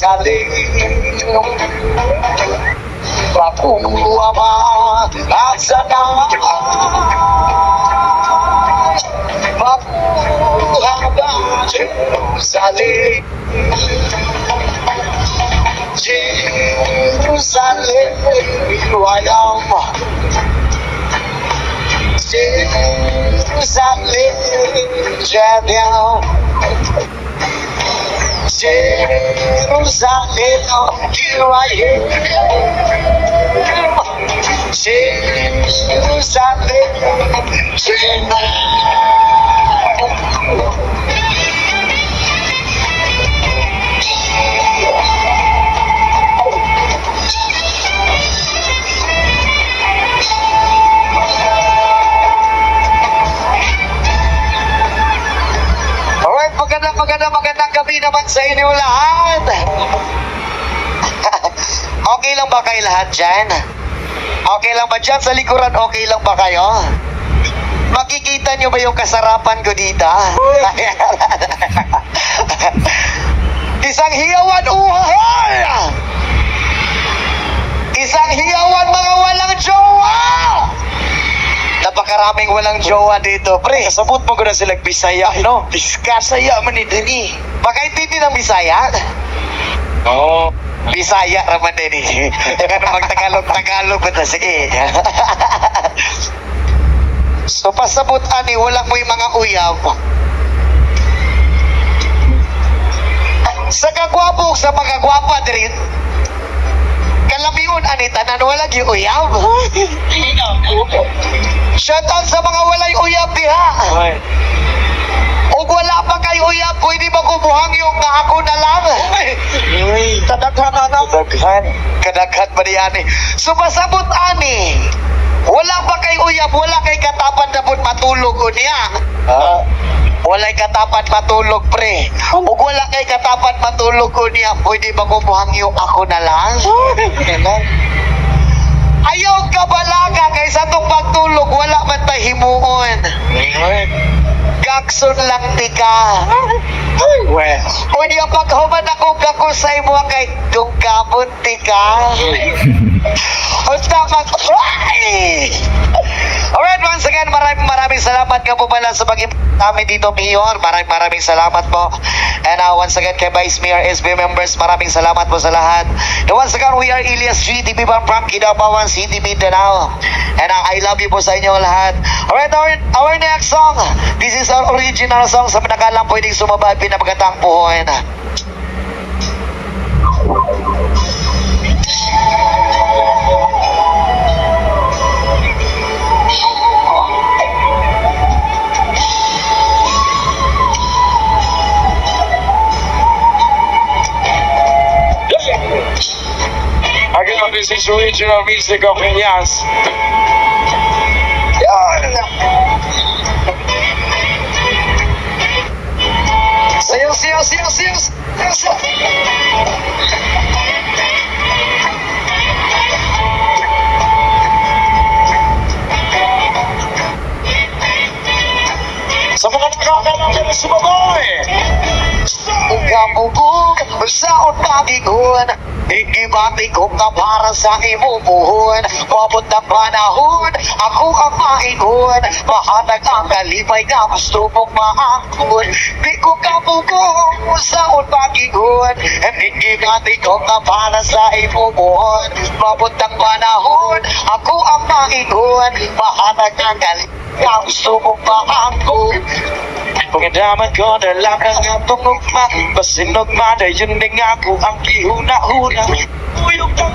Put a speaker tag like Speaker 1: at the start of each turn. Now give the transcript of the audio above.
Speaker 1: saling Papua at sana Papua ba Jerusalem Jerusalem wayang Jerusalem jadian Jerusalem here I am Jerusalem magandang gabi naman sa inyo lahat. Okay lang ba kayo lahat dyan? Okay lang ba dyan sa likuran? Okay lang ba kayo? Makikita nyo ba yung kasarapan ko dito? Isang hiyawan uhay! Isang hiyawan mga walang jowa! Napakaraming walang jowa dito. Pre, sabot mo ko na silang Bisaya, no? Kasaya man ito ni. Baka intindi ng Bisaya? Oo. Bisaya raman din eh. Kaya magtagalog-tagalog ba ito? Sige. So, pasabot ani, wala mo yung mga uyab. Sa kagwapo, sa mga gwapa din, kalabiun ani, tanan wala yung uyab. Shoutout sa mga walay uyab diha. O wala pa kay uyab, pwede ba kubuhang yung ako na lang? Kadaghan na lang. Kadaghan pa diyan eh. So pasabot ani, wala pa kay uyab, wala kay katapan dapat matulog o niya. Walay katapat matulog pre. O wala kay katapat matulog o niya, pwede ba kubuhang yung ako na lang? Ayaw ka balaga kaysa itong pagtulog, wala man tayo himuon. Gakson lang di ka. O niya paghuman ako sa imo kay dungkamon di ka. O tama. Alright, once again, maraming salamat ka po pala sa pag-imbita namin dito, Mayor. Maraming salamat po. And once again, kay Vice Mayor, SB members, maraming salamat po sa lahat. And once again, we are Elias G, TV from Kidapawan City, Mindanao. And I love you po sa inyo lahat. Alright, our next song. This is our original song sa manakalang pwedeng sumabay pinapagandang puhoy na.
Speaker 2: Again, this is original music of Elias.
Speaker 1: Sayaw.
Speaker 2: Sa mga nakakalaman na sumaboy!
Speaker 1: Ugabubog sa pag-igon, ikibati ko ka para sa imubuhon. Pabot ng panahon, ako ang maingon. Mahanag ang kalipay na gusto mong maangkon. Di ko kabubog sa pag-igon, ikibati ko ka para sa imubuhon. Pabot ng panahon, ako ang maingon. Mahanag ang kalipay na gusto mong maangkon.
Speaker 2: Pagkadaman ko na lang ang tungugma, basinugma na yun din ako ang kihuna-huna. Uyog ng